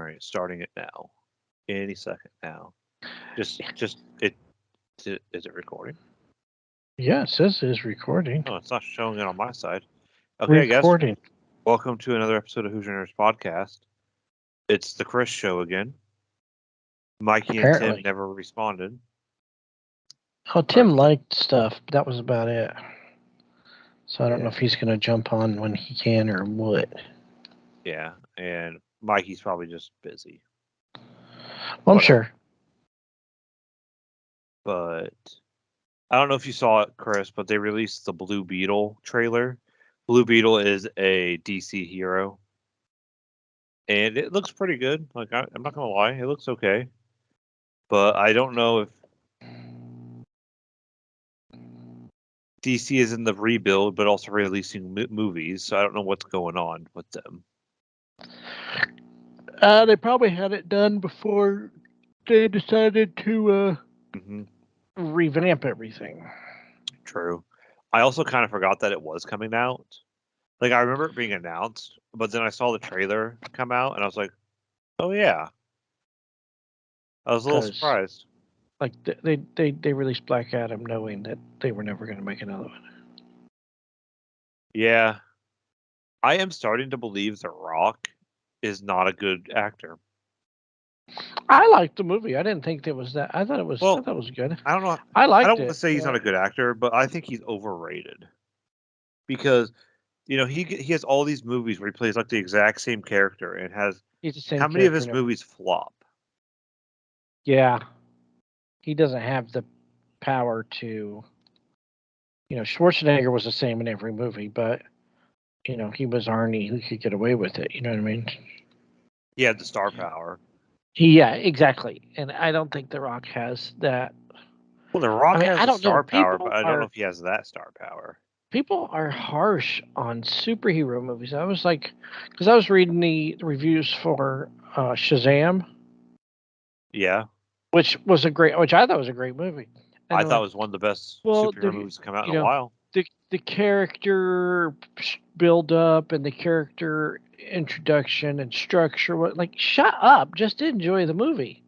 right, starting it now. Any second now. Just it. Is it recording? Yeah, it says it's recording. Oh, it's not showing it on my side. Okay, I guess. Recording. Welcome to another episode of Hoosier Nerds Podcast. It's the Chris Show again. Mikey and Tim Apparently. never responded. Oh, Tim liked stuff, but that was about it. So I don't know if Yeah. he's going to jump on when he can or what. Yeah, and Mikey's probably just busy. Well, I'm Whatever. sure. But I don't know if you saw it, Chris, but they released the Blue Beetle trailer. Blue Beetle is a DC hero, and it looks pretty good. Like I'm not gonna lie, it looks okay. But I don't know if DC is in the rebuild, but also releasing movies. So I don't know what's going on with them. They probably had it done before they decided to hmm revamp everything. True. I also kind of forgot that it was coming out. Like I remember it being announced, but then I saw the trailer come out, and I was like, "Oh yeah." I was a little surprised. Like they released Black Adam knowing that they were never going to make another one. Yeah, I am starting to believe The Rock is not a good actor. I liked the movie. I didn't think it was that. I thought it was. I Well, thought it was good. I don't know. I I don't liked want to it. say he's not a good actor, but I think he's overrated because he has all these movies where he plays like the exact same character and has He's the same how many of character his in movies flop? Yeah, he doesn't have the power to. Schwarzenegger was the same in every movie, but he was Arnie who could get away with it. You know what I mean? He had the star power. Yeah, exactly. And I don't think The Rock has that. Well, The Rock I mean, has I the don't know. star power, but I don't know if he has that star power. People are harsh on superhero movies. I was like, because I was reading the reviews for Shazam, Yeah, which I thought was a great movie. And I they're thought it like, was one of the best well, superhero movies to come out in you a know, while. the character build up and the character introduction and structure. Like, shut up! Just enjoy the movie.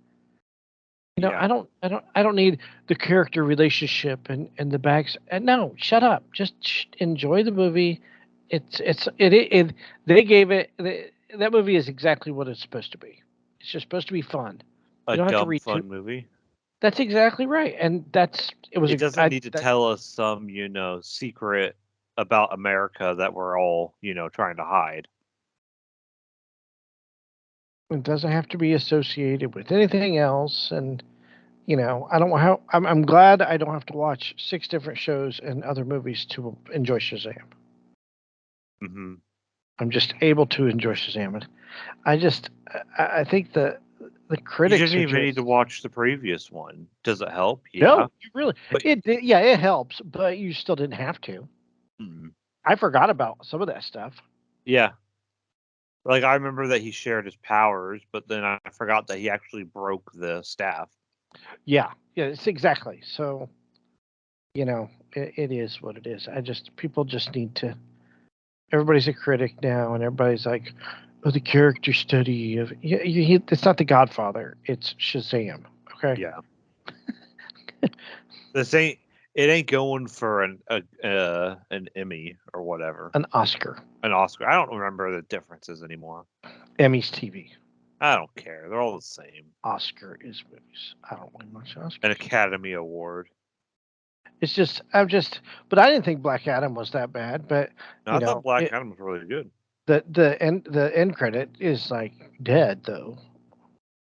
Yeah. I don't need the character relationship and the backs. And no, shut up. Just enjoy the movie. They gave it. That movie is exactly what it's supposed to be. It's just supposed to be fun. A You don't have to dumb read too. fun movie. That's exactly right, and it was It doesn't need to that tell us some, secret about America that we're all, trying to hide. it doesn't have to be associated with anything else, and I don't want how I'm glad I don't have to watch 6 different shows and other movies to enjoy Shazam. hmm I'm just able to enjoy Shazam. And I think the You critics didn't are even need to just watch the previous one. Does it help? Yeah. no, you really But it helps, but you still didn't have to. mm, I forgot about some of that stuff. yeah. Like I remember that he shared his powers, but then I forgot that he actually broke the staff. Yeah, it's exactly. So, it is what it is. People just need to. Everybody's a critic now, and everybody's like, "Oh, the character study of it's not The Godfather. It's Shazam." Okay. Yeah. This ain't it ain't going for an Emmy or whatever. An Oscar. An Oscar. I don't remember the differences anymore. Emmys TV. I don't care. They're all the same. Oscar is movies. I don't really much Oscar. An Academy Award. It's just but I didn't think Black Adam was that bad. But No, I thought Black Adam was really good. the end credit is like dead though.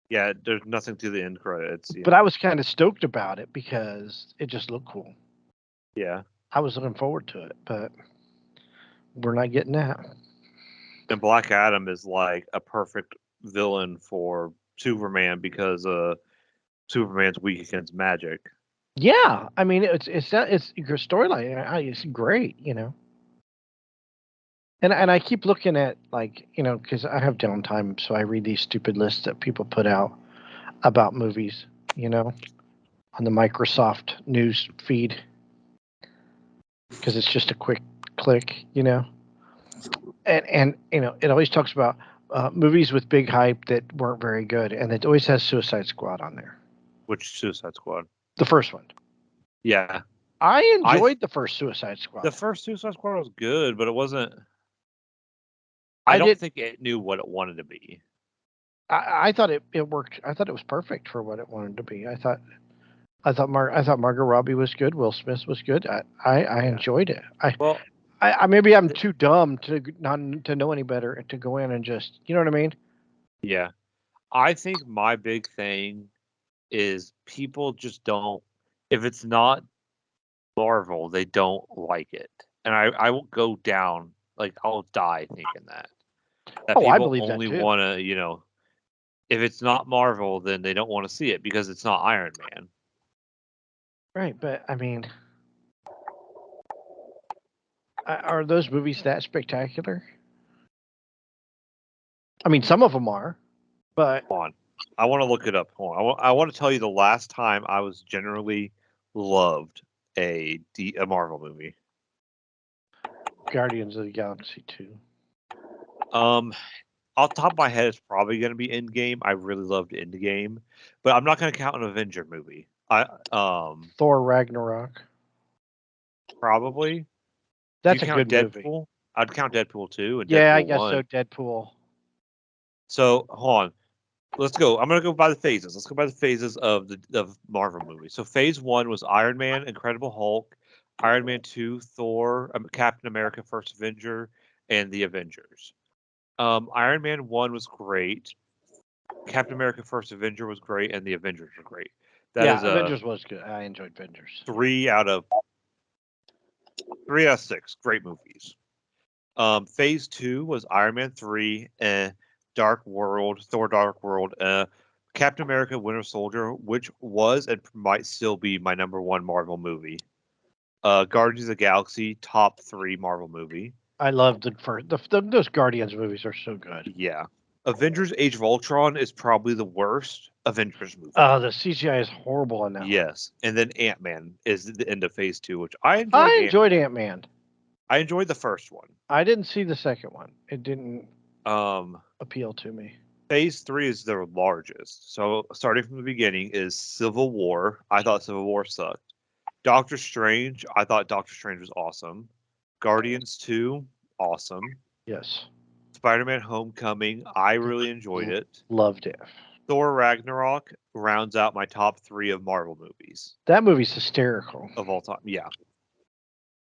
Yeah, there's nothing to the end credits. But I was kind of stoked about it because it just looked cool. Yeah. I was looking forward to it, but we're not getting that. And Black Adam is like a perfect villain for Superman because Superman's weak against magic. Yeah, I mean it's your storyline. It's great, And I keep looking at because I have downtime, so I read these stupid lists that people put out about movies, on the Microsoft news feed because it's just a quick click, and it always talks about movies with big hype that weren't very good, and it always has Suicide Squad on there. Which Suicide Squad? The first one. Yeah, I enjoyed the first Suicide Squad. the first Suicide Squad was good, but it wasn't. I don't think it knew what it wanted to be. I thought it worked. I thought it was perfect for what it wanted to be. I thought Margot Robbie was good. Will Smith was good. I enjoyed it. I maybe I'm too dumb to not to know any better and to go in and just, you know what I mean? Yeah, I think my big thing is people just don't. If it's not Marvel, they don't like it, and I will go down, like I'll die thinking that Oh, I people believe that only too. want to, if it's not Marvel, then they don't want to see it because it's not Iron Man. Right, but I mean, are those movies that spectacular? I mean, some of them are, but Hold on, I want to look it up. Hold on. I want to tell you the last time I was generally loved a Marvel movie. Guardians of the Galaxy 2. Off the top of my head, it's probably going to be Endgame. I really loved Endgame, but I'm not going to count an Avenger movie. Thor Ragnarok. Probably. That's Do a you count good movie. Deadpool? I'd count Deadpool 2 and Yeah, Deadpool I guess 1. so. Deadpool. So hold on. Let's go. I'm gonna go by the phases. Let's go by the phases of the Marvel movies. So phase 1 was Iron Man, Incredible Hulk, Iron Man 2, Thor, Captain America, First Avenger, and the Avengers. Iron Man 1 was great. Captain America: First Avenger was great, and the Avengers were great. That is Avengers was good. I enjoyed Avengers. 3 out of 6. Great movies. Phase 2 was Iron Man 3, Dark World, Thor: Dark World, Captain America: Winter Soldier, which was and might still be my number 1 Marvel movie. Guardians of the Galaxy, top 3 Marvel movie. I love those Guardians movies are so good. Yeah. Avengers: Age of Ultron is probably the worst Avengers movie. The CGI is horrible in that one. Yes, and then Ant-Man is the end of phase 2, which I enjoyed. I enjoyed Ant-Man. I enjoyed the first one. I didn't see the second one. It didn't appeal to me. Phase 3 is the largest. So starting from the beginning is Civil War. I thought Civil War sucked. Doctor Strange. I thought Doctor Strange was awesome. Guardians 2, awesome. Yes. Spider-Man: Homecoming. I really enjoyed it. Loved it. Thor: Ragnarok rounds out my top 3 of Marvel movies. That movie's hysterical. Of all time. Yeah.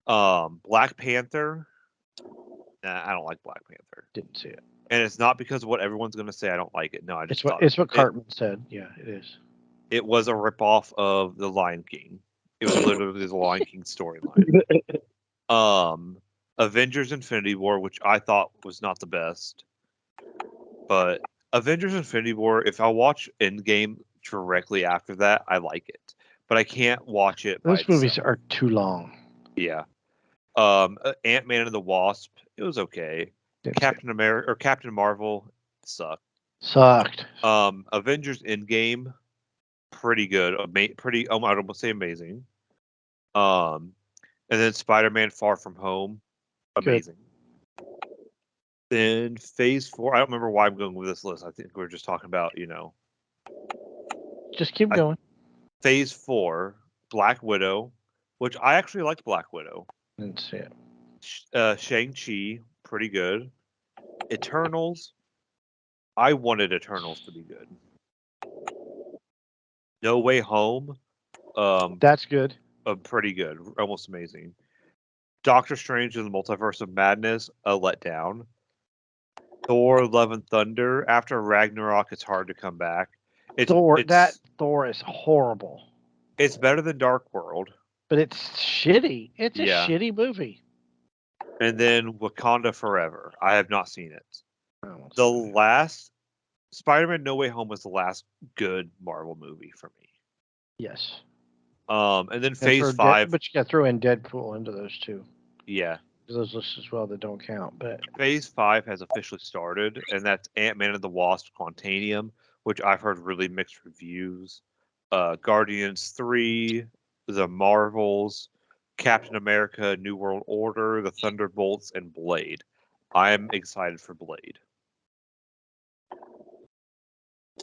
Black Panther. Nah, I don't like Black Panther. Didn't see it. And it's not because of what everyone's going to say I don't like it. No, I just thought it's what Cartman said. Yeah, it is. It was a ripoff of The Lion King. It was literally the Lion King storyline. Avengers: Infinity War, which I thought was not the best, but Avengers: Infinity War. If I watch Endgame directly after that, I like it, but I can't watch it. Those movies are too long. Yeah. Ant-Man and the Wasp. It was okay. Captain America or Captain Marvel sucked. Avengers: Endgame. Pretty good, pretty. I'd almost say amazing. And then Spider-Man: Far From Home, amazing. Good. Then Phase 4. I don't remember why I'm going with this list. I think we're just talking about, Just keep going. Phase 4, Black Widow, which I actually liked Black Widow. Didn't see it. Shang-Chi, pretty good. Eternals. I wanted Eternals to be good. No Way Home. That's good. Pretty good, almost amazing. Doctor Strange in the Multiverse of Madness, a letdown. Thor: Love and Thunder. After Ragnarok, it's hard to come back. Thor is horrible. It's better than Dark World, but it's shitty. It's a shitty movie. And then Wakanda Forever. I have not seen it. The last Spider-Man: No Way Home was the last good Marvel movie for me. Yes. And then Phase 5. But you got to throw in Deadpool into those two. Yeah. Those lists as well that don't count. But Phase 5 has officially started, and that's Ant-Man and the Wasp: Quantumanium, which I've heard really mixed reviews. Guardians 3, The Marvels, Captain America: New World Order, The Thunderbolts, and Blade. I'm excited for Blade.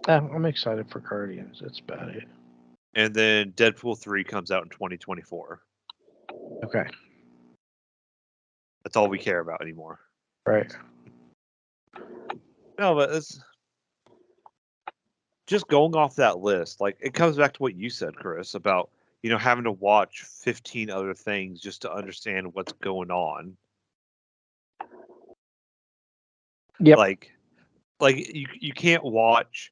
I'm excited for Guardians. That's about it. And then Deadpool 3 comes out in 2024. Okay. That's all we care about anymore. Right. No, but it's just going off that list. Like, it comes back to what you said, Chris, about having to watch 15 other things just to understand what's going on. Yep. Like you can't watch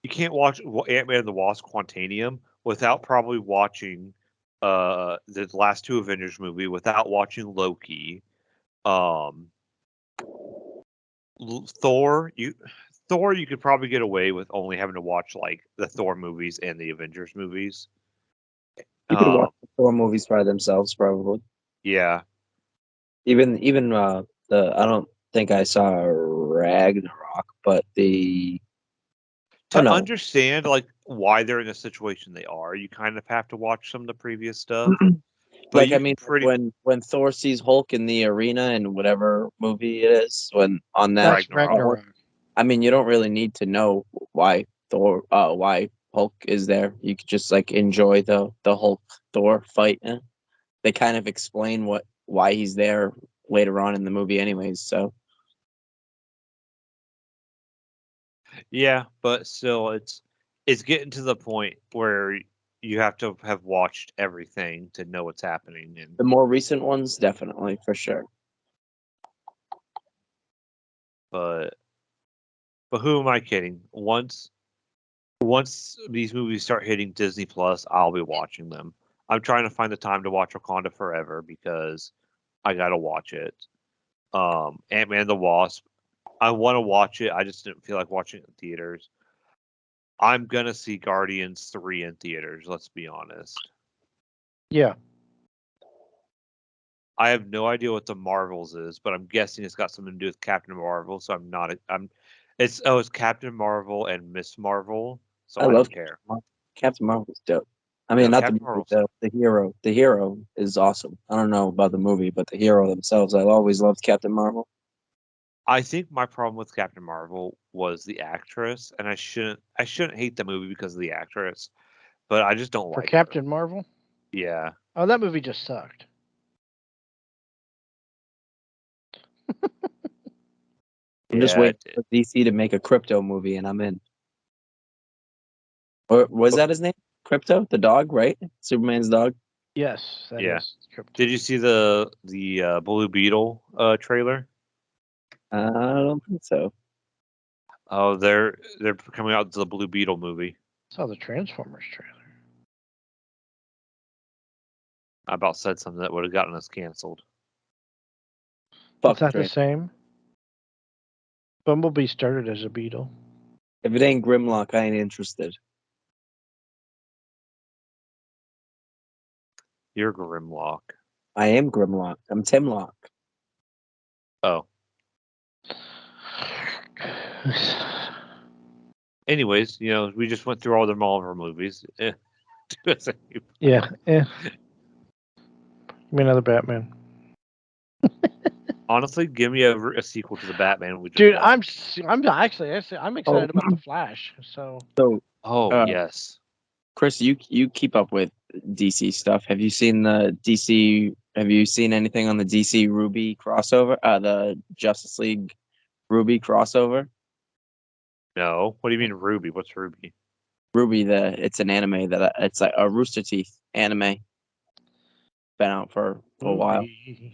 Ant-Man and the Wasp: Quantumanium without probably watching the last two Avengers movie, without watching Loki. Thor, you could probably get away with only having to watch like the Thor movies and the Avengers movies. You could watch the Thor movies by themselves, probably. Yeah. Even the I don't think I saw Ragnarok, but to understand like why they're in the situation they are, you kind of have to watch some of the previous stuff. But when Thor sees Hulk in the arena in whatever movie it is, when on that Ragnarok. I mean, you don't really need to know why Hulk is there. You could just like enjoy the Hulk Thor fight. They kind of explain why he's there later on in the movie, anyways. So yeah, but still, it's getting to the point where you have to have watched everything to know what's happening. And the more recent ones, definitely, for sure. But who am I kidding? Once these movies start hitting Disney Plus, I'll be watching them. I'm trying to find the time to watch Wakanda Forever because I gotta watch it. Ant-Man and the Wasp, I want to watch it. I just didn't feel like watching it in theaters. I'm gonna see Guardians 3 in theaters. Let's be honest. Yeah. I have no idea what the Marvels is, but I'm guessing it's got something to do with Captain Marvel. So it's Captain Marvel and Miss Marvel. So I don't care. Captain Marvel's dope. I mean, not the movie, the hero. The hero is awesome. I don't know about the movie, but the hero themselves. I've always loved Captain Marvel. I think my problem with Captain Marvel was the actress, and I shouldn't hate the movie because of the actress, but I just don't like for Captain Marvel. Yeah. Oh, that movie just sucked. I'm just waiting for DC to make a Crypto movie, and I'm in. Or was that his name? Crypto, the dog, right? Superman's dog. Yes, that is Crypto. Did you see the Blue Beetle trailer? I don't think so. Oh, they're coming out with the Blue Beetle movie. I saw the Transformers trailer. I about said something that would have gotten us canceled. It's not the same. Bumblebee started as a beetle. If it ain't Grimlock, I ain't interested. You're Grimlock. I am Grimlock. I'm Timlock. Oh. Anyways, we just went through all the Marvel movies. Yeah. Give me another Batman. Honestly, give me a sequel to the Batman. Dude, I'm excited about the Flash. Yes, Chris, you keep up with DC stuff. Have you seen the DC? Have you seen anything on the DC Ruby crossover? The Justice League Ruby crossover? No. What do you mean Ruby? What's Ruby? Ruby, it's an anime it's like a Rooster Teeth anime. Been out for a while.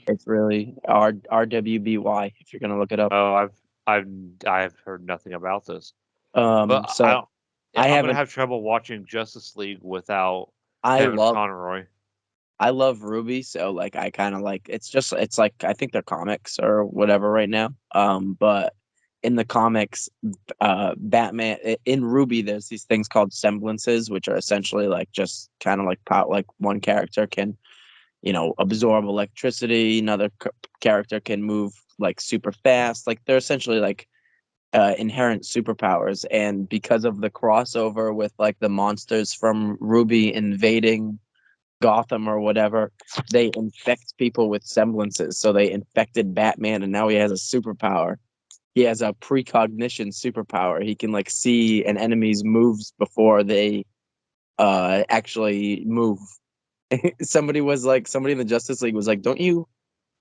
It's really RWBY if you're gonna look it up. Oh, I've heard nothing about this. But so I'm gonna have trouble watching Justice League without Kevin Conroy. I love Ruby, so like I kind of like it's like I think they're comics or whatever right now. But in the comics, Batman in Ruby, there's these things called semblances, which are essentially like just kind of like one character can, absorb electricity. Another character can move like super fast. Like they're essentially like inherent superpowers. And because of the crossover with like the monsters from Ruby invading Gotham or whatever, they infect people with semblances. So they infected Batman, and now he has a superpower. he has a precognition superpower. He can like see an enemy's moves before they actually move. Somebody in the Justice League was like, "Don't you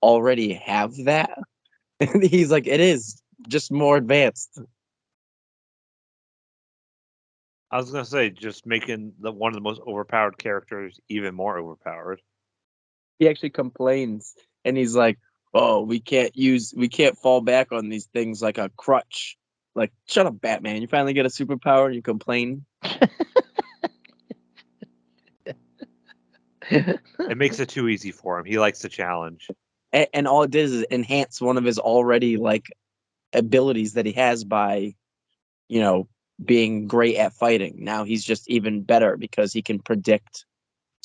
already have that?" And he's like, "It is just more advanced." I was gonna say, just making one of the most overpowered characters even more overpowered. He actually complains, and he's like, "Oh, we can't fall back on these things like a crutch." Like, shut up, Batman! You finally get a superpower, and you complain. It makes it too easy for him. He likes the challenge. And all it did is enhance one of his already like abilities that he has by, being great at fighting. Now he's just even better because he can predict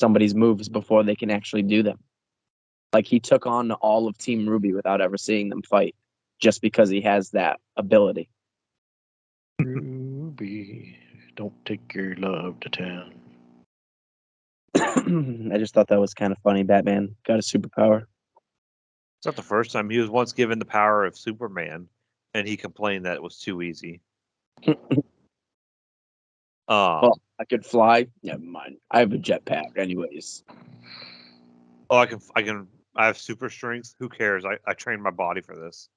somebody's moves before they can actually do them. Like he took on all of Team Ruby without ever seeing them fight, just because he has that ability. Ruby, don't take your love to town. I just thought that was kind of funny. Batman got a superpower. It's not the first time. He was once given the power of Superman, and he complained that it was too easy. I could fly. Never mind. I have a jetpack, anyways. Oh, I have super strength. Who cares? I trained my body for this.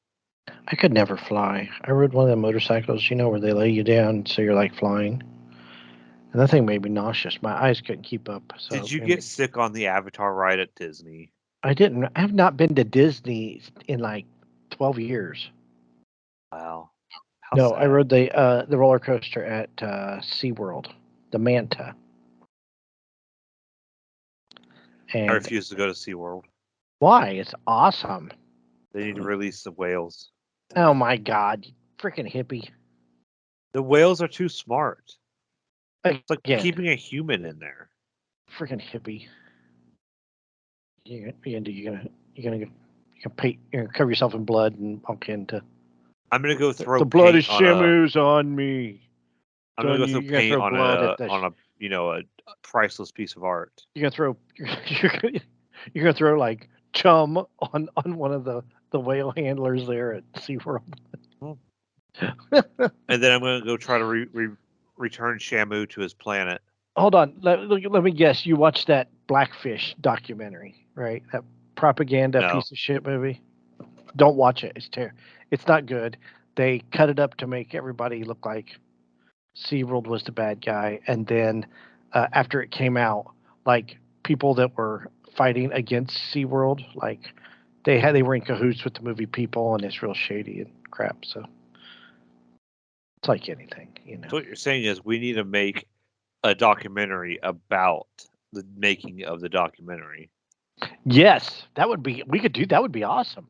I could never fly. I rode one of the motorcycles, where they lay you down so you're like flying. And that thing made me nauseous. My eyes couldn't keep up. So Did you get sick on the Avatar ride at Disney? I didn't. I have not been to Disney in like 12 years. Wow. How No, sad. I rode the roller coaster at SeaWorld, the Manta. And I refuse to go to SeaWorld. why? It's awesome. They need to release the whales. Oh my God, you freaking hippie! The whales are too smart. It's like Again, keeping a human in there. freaking hippie. You're gonna cover yourself in blood and walk into. I'm gonna go throw The blood of paint on a. Shamu's on me. I'm gonna go throw You're gonna paint throw on blood a at the. on a priceless piece of art. You're gonna throw. You're gonna throw like chum on one of the whale handlers there at SeaWorld. And then I'm gonna go try to return Shamu to his planet. Hold on. Let me guess. You watched that Blackfish documentary, right? That propaganda piece of shit movie. Don't watch it. It's not good. They cut it up to make everybody look like SeaWorld was the bad guy, and then after it came out, like people that were fighting against SeaWorld, like they were in cahoots with the movie people, and it's real shady and crap. So it's like anything, So what you're saying is we need to make a documentary about the making of the documentary. Yes, we could do that. Would be awesome.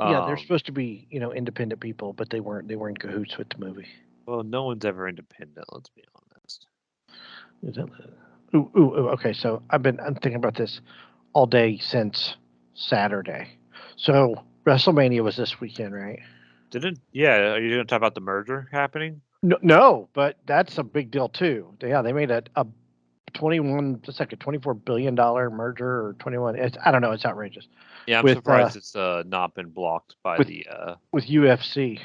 Yeah, they're supposed to be, independent people, but they weren't. They were in cahoots with the movie. Well, no one's ever independent. Let's be honest. Okay. So I'm thinking about this all day since Saturday. So WrestleMania was this weekend, right? Yeah, are you going to talk about the merger happening? No, but that's a big deal too. Yeah, they made a $24 billion merger or 21. I don't know. It's outrageous. Yeah, I'm surprised it's not been blocked by with UFC.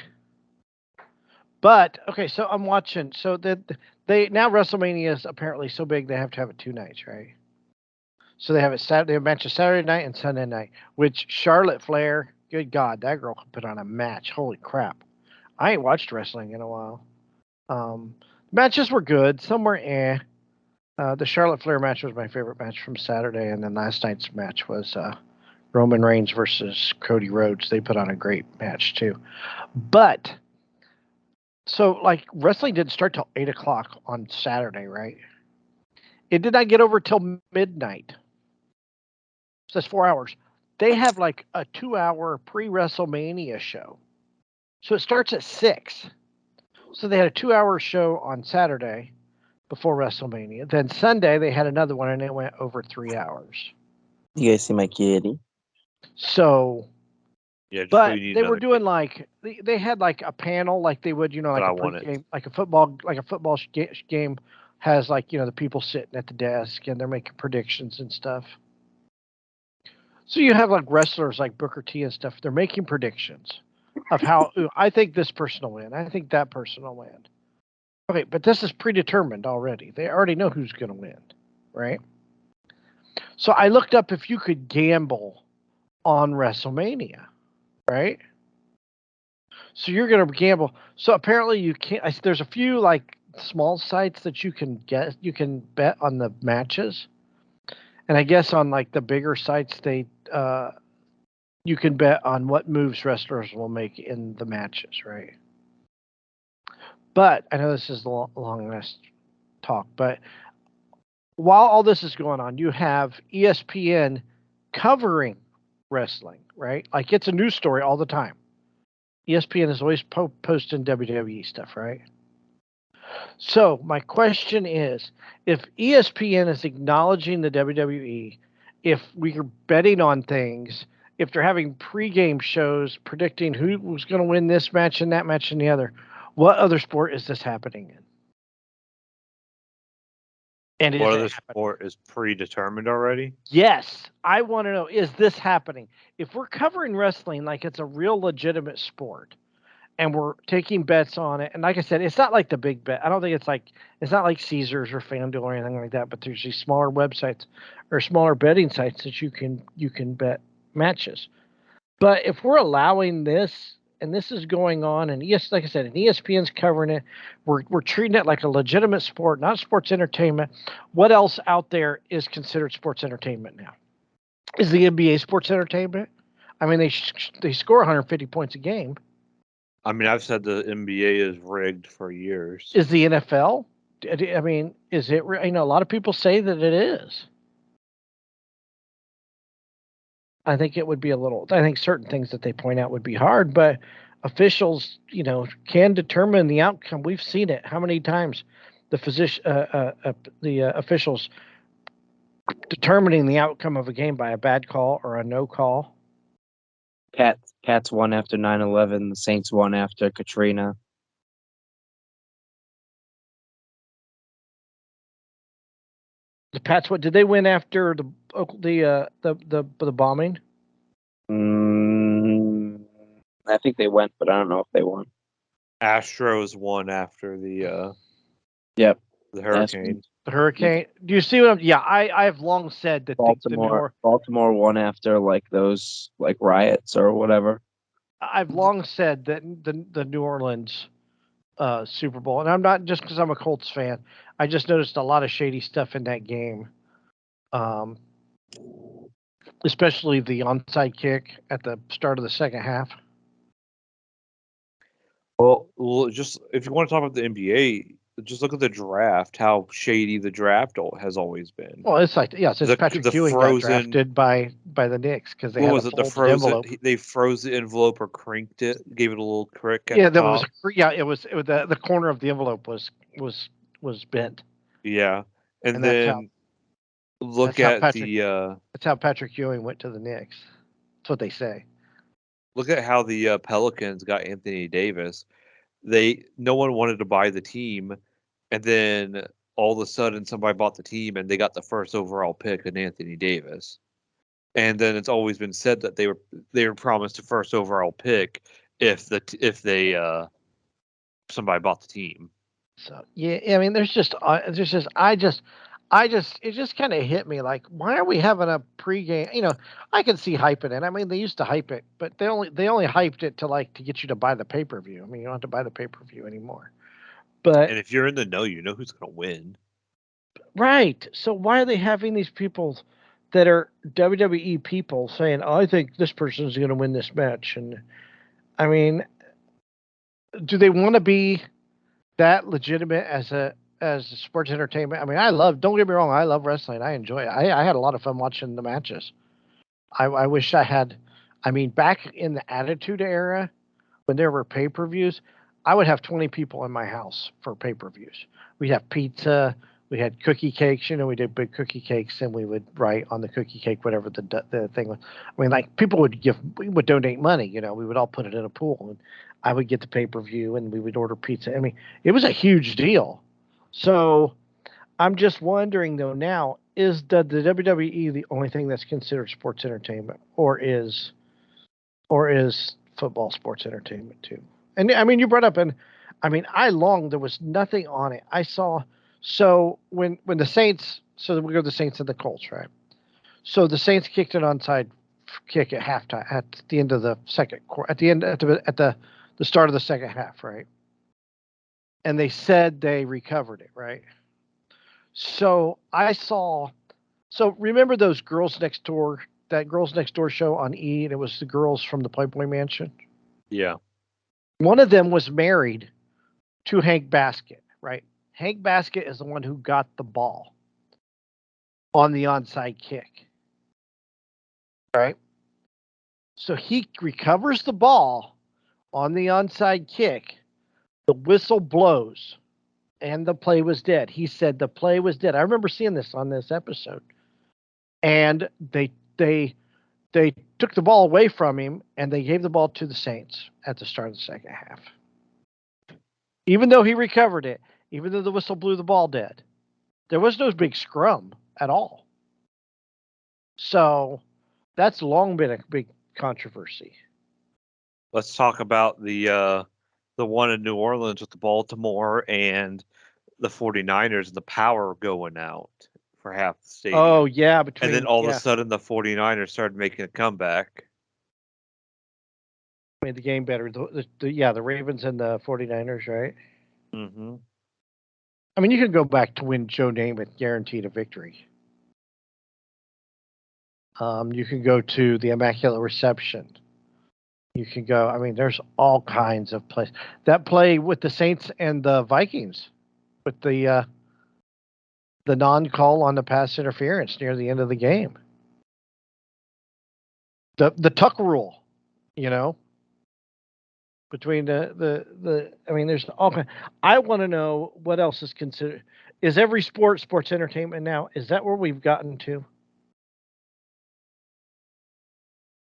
But okay, so I'm watching. So that they now WrestleMania is apparently so big they have to have it 2 nights, right? So they have it Saturday. They have matches Saturday night and Sunday night. Which Charlotte Flair, good God, that girl can put on a match. Holy crap! I ain't watched wrestling in a while. Matches were good. Some were eh. The Charlotte Flair match was my favorite match from Saturday, and then last night's match was Roman Reigns versus Cody Rhodes. They put on a great match too. But so like wrestling didn't start till 8:00 on Saturday, right? It did not get over till midnight. So that's 4 hours. They have like a 2-hour pre-WrestleMania show. So it starts at 6. So they had a 2-hour show on Saturday before WrestleMania. Then Sunday they had another one and it went over 3 hours. You guys see my kitty? So yeah, but they were doing like they had like a panel like they would, like a pregame, like a football game has like, the people sitting at the desk and they're making predictions and stuff. So you have like wrestlers like Booker T and stuff. They're making predictions of how I think this person will win. I think that person will win. Okay, but this is predetermined already. They already know who's going to win, right? So I looked up if you could gamble on WrestleMania, right? So you're going to gamble. So apparently you can't. There's a few like small sites that you can get. You can bet on the matches, and I guess on like the bigger sites they you can bet on what moves wrestlers will make in the matches, right? But I know this is the long last talk, but while all this is going on, you have ESPN covering wrestling, right? Like it's a news story all the time. ESPN is always posting WWE stuff, right? So my question is, if ESPN is acknowledging the WWE, if we are betting on things, if they're having pregame shows predicting who's going to win this match and that match and the other, what other sport is this happening in? And what other sport is predetermined already? Yes, I want to know, is this happening? If we're covering wrestling like it's a real legitimate sport and we're taking bets on it, and like I said, it's not like the big bet. I don't think it's not like Caesars or FanDuel or anything like that, but there's these smaller websites or smaller betting sites that you can bet matches. But if we're allowing this and this is going on, and yes, like I said, and ESPN's covering it, we're treating it like a legitimate sport, not sports entertainment. What else out there is considered sports entertainment now? Is the NBA sports entertainment? I mean, they score 150 points a game. I mean, I've said the NBA is rigged for years. Is the NFL? I mean, is it? You know, a lot of people say that it is. I think it would be a little. I think certain things that they point out would be hard, but officials, you know, can determine the outcome. We've seen it. How many times the officials determining the outcome of a game by a bad call or a no call? Pats won after 9/11. The Saints won after Katrina. The Pats, what did they win after the bombing? I think they went, but I don't know if they won. Astros won after the Yep, the hurricane. The hurricane. Do you see what I'm? Yeah, I have long said that Baltimore won after like those like riots or whatever. I've long said that the New Orleans Super Bowl, and I'm not just because I'm a Colts fan. I just noticed a lot of shady stuff in that game, especially the onside kick at the start of the second half. Well, just if you want to talk about the NBA, just look at the draft. How shady the draft has always been. Well, it's like since Patrick Ewing got drafted by the Knicks because they had the frozen envelope. They froze the envelope or crinked it, gave it a little crick. Yeah, that was it was the corner of the envelope was bent. Yeah, and then look at that's how Patrick Ewing went to the Knicks. That's what they say. Look at how the Pelicans got Anthony Davis. No one wanted to buy the team, and then all of a sudden somebody bought the team and they got the first overall pick in Anthony Davis. And then it's always been said that they were promised a first overall pick if somebody bought the team. So yeah, I mean, it just kind of hit me like, why are we having a pregame? You know, I can see hyping it. I mean, they used to hype it, but they only hyped it to get you to buy the pay-per-view. I mean, you don't have to buy the pay-per-view anymore. But and if you're in the know, you know who's going to win. Right. So why are they having these people that are WWE people saying, "Oh, I think this person's going to win this match"? And I mean, do they want to be that legitimate as a sports entertainment? I mean, don't get me wrong, I love wrestling. I enjoy it. I had a lot of fun watching the matches. I wish I had, I mean, back in the Attitude Era when there were pay-per-views, I would have 20 people in my house for pay-per-views. We'd have pizza, we had cookie cakes, we did big cookie cakes, and we would write on the cookie cake whatever the thing was. I mean, like, people we would donate money, we would all put it in a pool, and I would get the pay-per-view, and we would order pizza. I mean, it was a huge deal. So I'm just wondering, though, now, the WWE the only thing that's considered sports entertainment, or is football sports entertainment too? And I mean, you brought up, and I mean, there was nothing on it. I saw, so when the Saints, so we go to the Saints and the Colts, right? So the Saints kicked an onside kick at halftime, at the end of the second quarter, at the start of the second half, right? And they said they recovered it, right? So I saw, so remember those Girls Next Door, that Girls Next Door show on E, and it was the girls from the Playboy Mansion? Yeah. One of them was married to Hank Baskett, right? Hank Baskett is the one who got the ball on the onside kick, right? So he recovers the ball on the onside kick. The whistle blows, and the play was dead. He said the play was dead. I remember seeing this on this episode, and they took the ball away from him, and they gave the ball to the Saints at the start of the second half. Even though he recovered it, even though the whistle blew the ball dead, there was no big scrum at all. So that's long been a big controversy. Let's talk about the one in New Orleans with the Baltimore and the 49ers and the power going out for half the stadium. Oh, yeah. And then all of a sudden the 49ers started making a comeback. Made the game better. The Ravens and the 49ers, right? Mm-hmm. I mean, you can go back to when Joe Namath guaranteed a victory. You can go to the Immaculate Reception. You can go, I mean, there's all kinds of plays. That play with the Saints and the Vikings, with the non-call on the pass interference near the end of the game. The tuck rule, between the I mean, there's all kinds. I want to know what else is considered. Is every sports entertainment now? Is that where we've gotten to?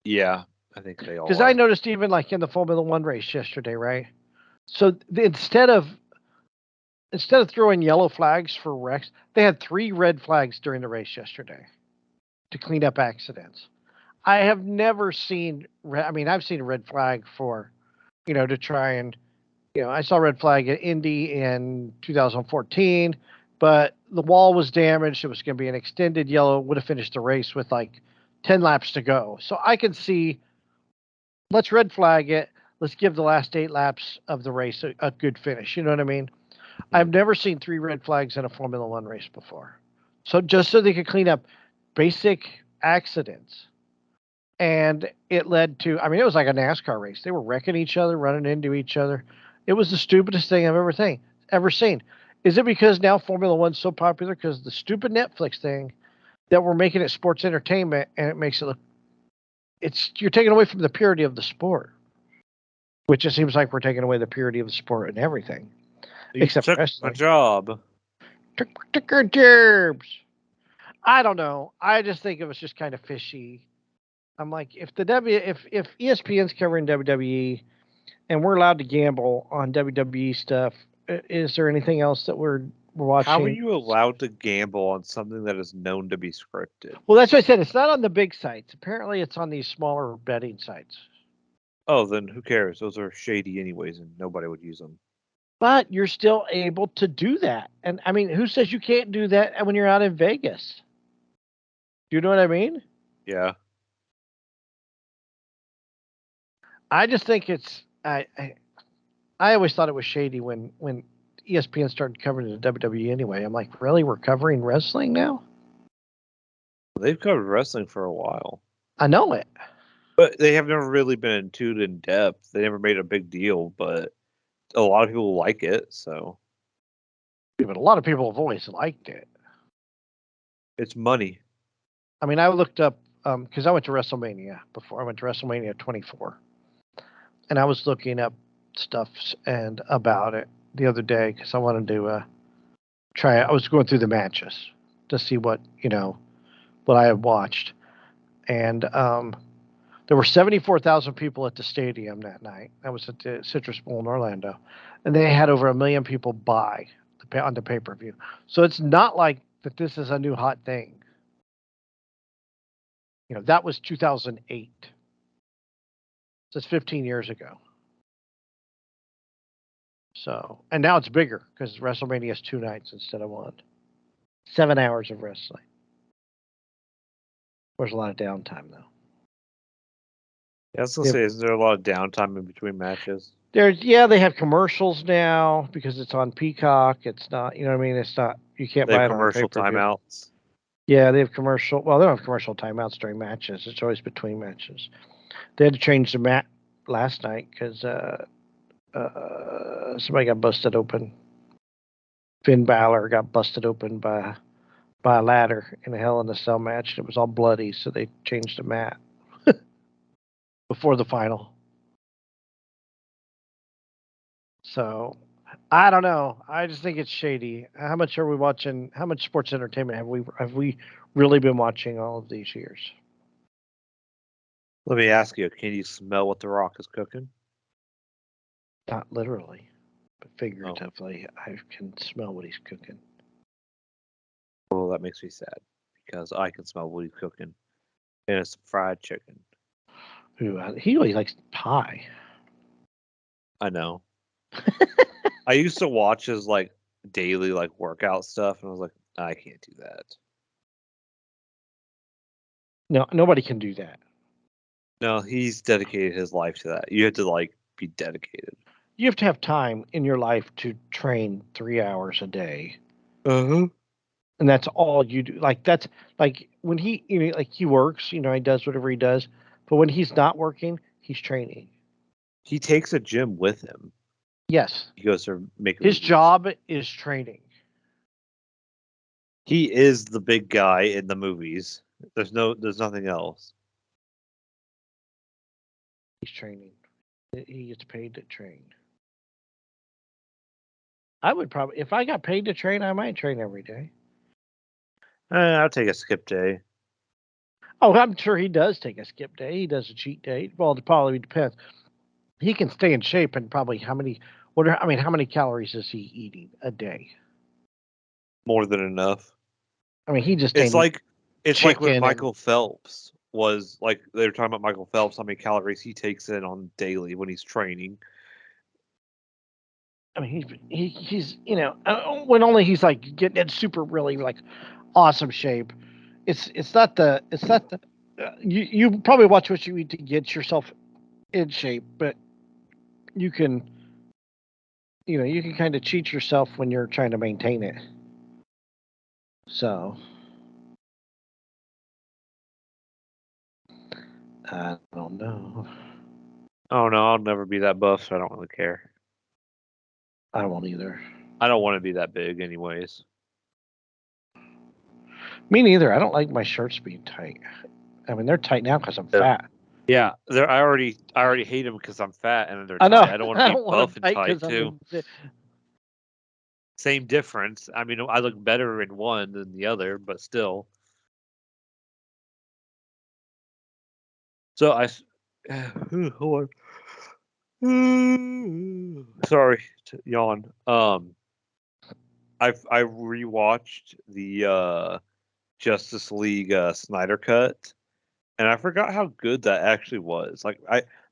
Yeah, I think they all. Because I noticed even like in the Formula One race yesterday, right? So instead of throwing yellow flags for wrecks, they had 3 red flags during the race yesterday to clean up accidents. I have never seen. I mean, I've seen a red flag for, to try and, I saw a red flag at Indy in 2014, but the wall was damaged. It was going to be an extended yellow. Would have finished the race with like 10 laps to go. So I can see. Let's red flag it. Let's give the last 8 laps of the race a good finish. You know what I mean? Mm-hmm. I've never seen 3 red flags in a Formula One race before. So just so they could clean up basic accidents. And it led to, I mean, it was like a NASCAR race. They were wrecking each other, running into each other. It was the stupidest thing I've ever seen. Is it because now Formula One's so popular because the stupid Netflix thing that we're making it sports entertainment, and it makes it look, you're taking away from the purity of the sport, which it seems like we're taking away the purity of the sport and everything. Except wrestling. My job. Took our jobs. I don't know. I just think it was just kind of fishy. I'm like, if ESPN's covering WWE and we're allowed to gamble on WWE stuff, is there anything else that we're watching? How are you allowed to gamble on something that is known to be scripted? Well, that's what I said. It's not on the big sites. Apparently, it's on these smaller betting sites. Oh, then who cares? Those are shady anyways, and nobody would use them. But you're still able to do that. And I mean, who says you can't do that when you're out in Vegas? Do you know what I mean? Yeah. I just think it's I always thought it was shady when ESPN started covering the WWE anyway. I'm like, really? We're covering wrestling now? They've covered wrestling for a while. I know it. But they have never really been in depth. They never made a big deal, but a lot of people like it, so. Yeah, but a lot of people have always liked it. It's money. I mean, I looked up, because I went to WrestleMania before. I went to WrestleMania 24. And I was looking up stuff and about it the other day because I wanted to try it. I was going through the matches to see what I had watched. And there were 74,000 people at the stadium that night. That was at the Citrus Bowl in Orlando. And they had over 1 million people buy on the pay-per-view. So it's not like that this is a new hot thing. that was 2008. So it's 15 years ago. So, and now it's bigger because WrestleMania is 2 nights instead of 1. 7 hours of wrestling. There's a lot of downtime though. Yeah, I was gonna say, is there a lot of downtime in between matches? They have commercials now because it's on Peacock. It's not, you know what I mean? It's not, you can't buy it on commercial pay-per-view. timeouts. Yeah, they have well, they don't have commercial timeouts during matches. It's always between matches. They had to change the mat last night because somebody got busted open. Finn Balor got busted open by a ladder in a Hell in a Cell match. It was all bloody, so they changed the mat before the final. So I don't know. I just think it's shady. How much are we watching? How much sports entertainment have we really been watching all of these years? Let me ask you: can you smell what The Rock is cooking? Not literally, but figuratively, I can smell what he's cooking. Well, that makes me sad because I can smell what he's cooking, and it's fried chicken. Ooh, he really likes pie. I know. I used to watch his daily workout stuff, and I was like, I can't do that. No, nobody can do that. No, he's dedicated his life to that. You have to be dedicated. You have to have time in your life to train 3 hours a day. Uh-huh. And that's all you do. That's when he he works, he does whatever he does, but when he's not working, he's training. He takes a gym with him. Yes. He goes to make his movies. job is training. He is the big guy in the movies. There's nothing else. He's training. He gets paid to train. I would probably, if I got paid to train, I might train every day. I'll take a skip day. Oh, I'm sure he does take a skip day. He does a cheat day. Well, it probably depends. He can stay in shape, and probably how many calories is he eating a day? More than enough. I mean, he just it's like when chicken Michael Phelps was they were talking about Michael Phelps, how many calories he takes in on daily when he's training. I mean, he's when only he's getting in super really awesome shape. It's not the you probably watch what you eat to get yourself in shape, but you can kind of cheat yourself when you're trying to maintain it. So I don't know. Oh no, I'll never be that buff, so I don't really care. I won't either. I don't want to be that big, anyways. Me neither. I don't like my shirts being tight. I mean, they're tight now because I'm fat. Yeah, I already hate them because I'm fat and they're tight. I don't want to be buff and tight too. Same difference. I mean, I look better in one than the other, but still. So hold on. Sorry to yawn. I rewatched the Justice League Snyder cut, and I forgot how good that actually was.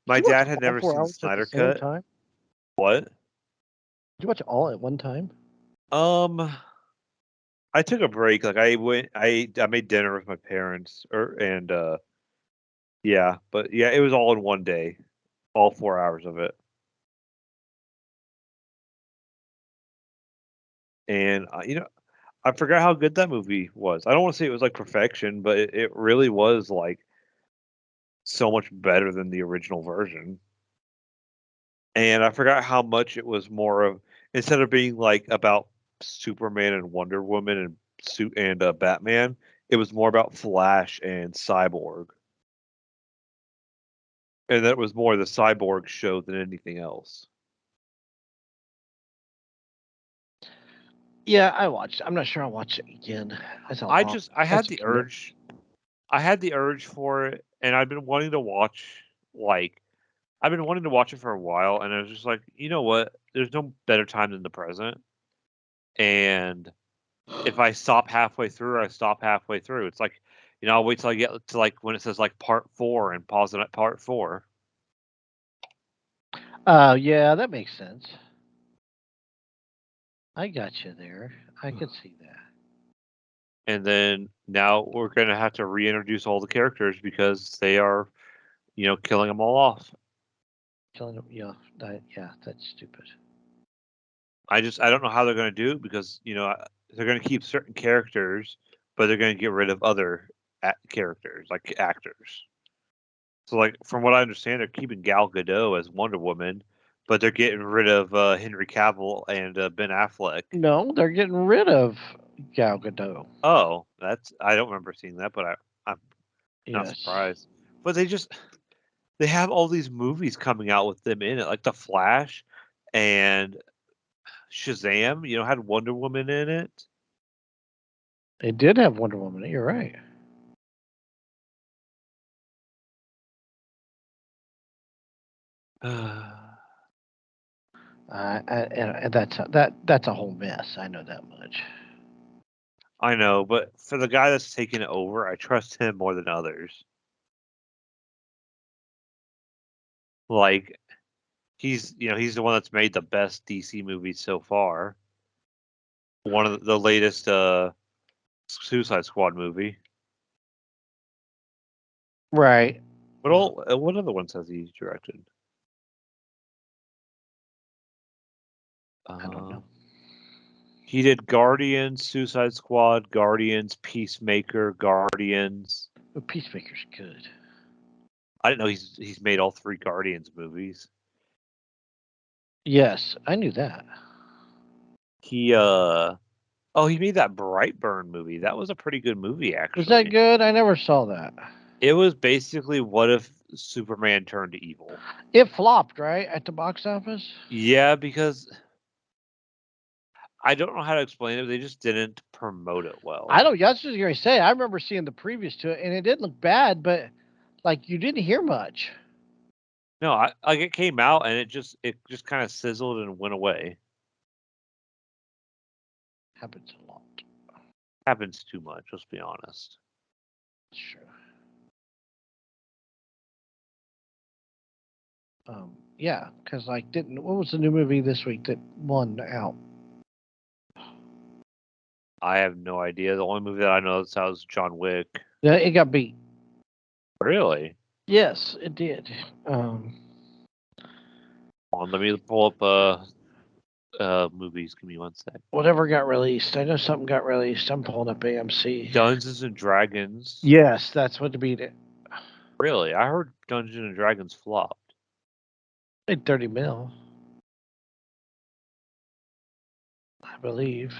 My dad had never seen the Snyder cut. Time? What? Did you watch it all at one time? I took a break. I made dinner with my parents, yeah, but yeah, it was all in one day, all 4 hours of it. And I forgot how good that movie was. I don't want to say it was perfection, but it really was so much better than the original version. And I forgot how much it was more of, instead of being about Superman and Wonder Woman and Batman, it was more about Flash and Cyborg. And that was more the Cyborg show than anything else. Yeah, I watched. I'm not sure I'll watch it again. I had the urge. I had the urge for it, and I've been wanting to watch I've been wanting to watch it for a while, and I was just like, you know what? There's no better time than the present. And if I stop halfway through, I stop halfway through. It's like I'll wait till I get to like when it says like part 4 and pause it at part 4. Yeah, that makes sense. I got you there. I could see that. And then now we're going to have to reintroduce all the characters because they are, killing them all off. Killing them, yeah, that's stupid. I don't know how they're going to do it because, they're going to keep certain characters, but they're going to get rid of other characters, like actors. So, like, from what I understand, they're keeping Gal Gadot as Wonder Woman, but they're getting rid of Henry Cavill and Ben Affleck. No, they're getting rid of Gal Gadot. Oh, I don't remember seeing that, but I'm not surprised. But they have all these movies coming out with them in it, like The Flash and Shazam, had Wonder Woman in it. They did have Wonder Woman. You're right. And that's a whole mess. I know that much. I know, but for the guy that's taking it over, I trust him more than others. Like, he's the one that's made the best DC movies so far. One of the latest Suicide Squad movie. Right. What other ones has he directed? I don't know. He did Guardians, Suicide Squad, Guardians, Peacemaker, Guardians. But Peacemaker's good. I didn't know he's made all 3 Guardians movies. Yes, I knew that. He he made that Brightburn movie. That was a pretty good movie, actually. Was that good? I never saw that. It was basically what if Superman turned evil. It flopped, right, at the box office? Yeah, because I don't know how to explain it. They just didn't promote it well. I don't. That's what I was going to say. I remember seeing the previews to it, and it didn't look bad, but like you didn't hear much. No, it came out and it just kind of sizzled and went away. Happens a lot. Happens too much. Let's be honest. Sure. Yeah, because what was the new movie this week that won out? I have no idea. The only movie that I know is John Wick. Yeah, it got beat. Really? Yes, it did. Let me pull up movies. Give me one sec. Whatever got released. I know something got released. I'm pulling up AMC. Dungeons and Dragons. Yes, that's what beat it. Really? I heard Dungeons and Dragons flopped. Made 30 mil. I believe.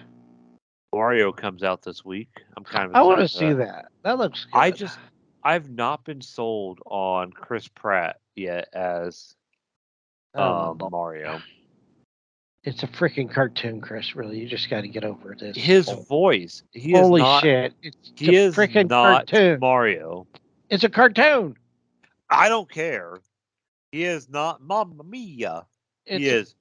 Mario comes out this week. I'm kind of I want to see that. That looks good. I've not been sold on Chris Pratt yet as Mario. It's a freaking cartoon, Chris. Really, you just got to get over this. His voice. Holy shit! He is freaking not cartoon. Mario. It's a cartoon. I don't care. He is not Mamma Mia. He is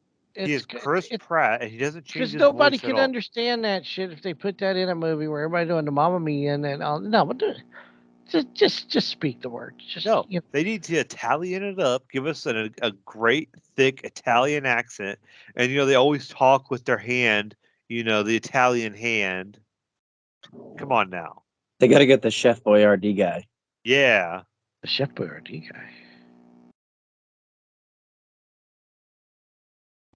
Chris Pratt, and he doesn't change his voice at all. Because nobody can understand that shit if they put that in a movie where everybody doing the Mamma Mia and then just speak the word. They need to Italian it up. Give us a great thick Italian accent, and they always talk with their hand. The Italian hand. Come on now. They got to get the Chef Boyardee guy. Yeah, the Chef Boyardee guy.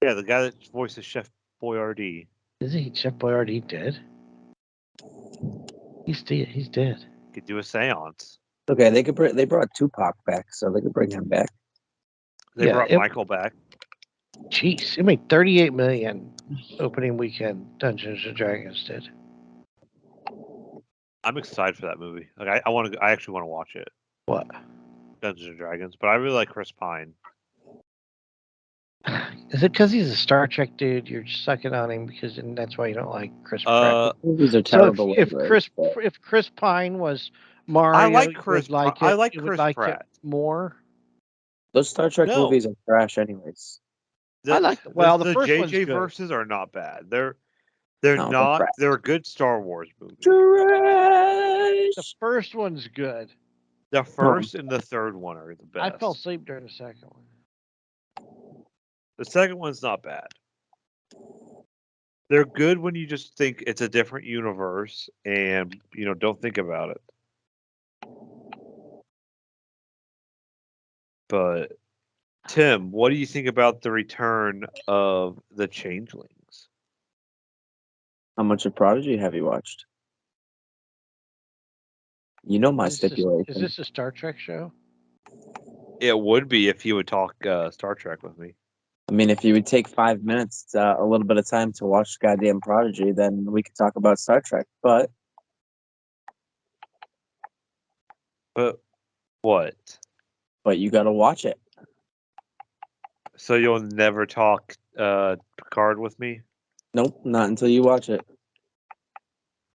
Yeah, the guy that voices Chef Boyardee. Is he Chef Boyardee dead? He's dead. He's dead. Could do a seance. Okay, they brought Tupac back, so they could bring him back. They brought Michael back. Jeez, it made 38 million opening weekend. Dungeons and Dragons did. I'm excited for that movie. Like I actually want to watch it. What? Dungeons and Dragons, but I really like Chris Pine. Is it because he's a Star Trek dude? You're sucking on him and that's why you don't like Chris Pratt. Movies are terrible. So if Chris Pine was Mario, I like Chris. I like Chris Pratt more. Those Star Trek movies are trash, anyways. I like the first one's JJ good. verses are not bad. They're No, not. trash. They're a good Star Wars movie. The first one's good. The first and the third one are the best. I fell asleep during the second one. The second one's not bad. They're good when you just think it's a different universe and don't think about it. But Tim, what do you think about the return of the Changelings? How much of Prodigy have you watched? You know my stipulation. Is this a Star Trek show? It would be if you would talk Star Trek with me. I mean, if you would take 5 minutes, a little bit of time to watch goddamn Prodigy, then we could talk about Star Trek. But what? But you got to watch it. So you'll never talk Picard with me? Nope, not until you watch it.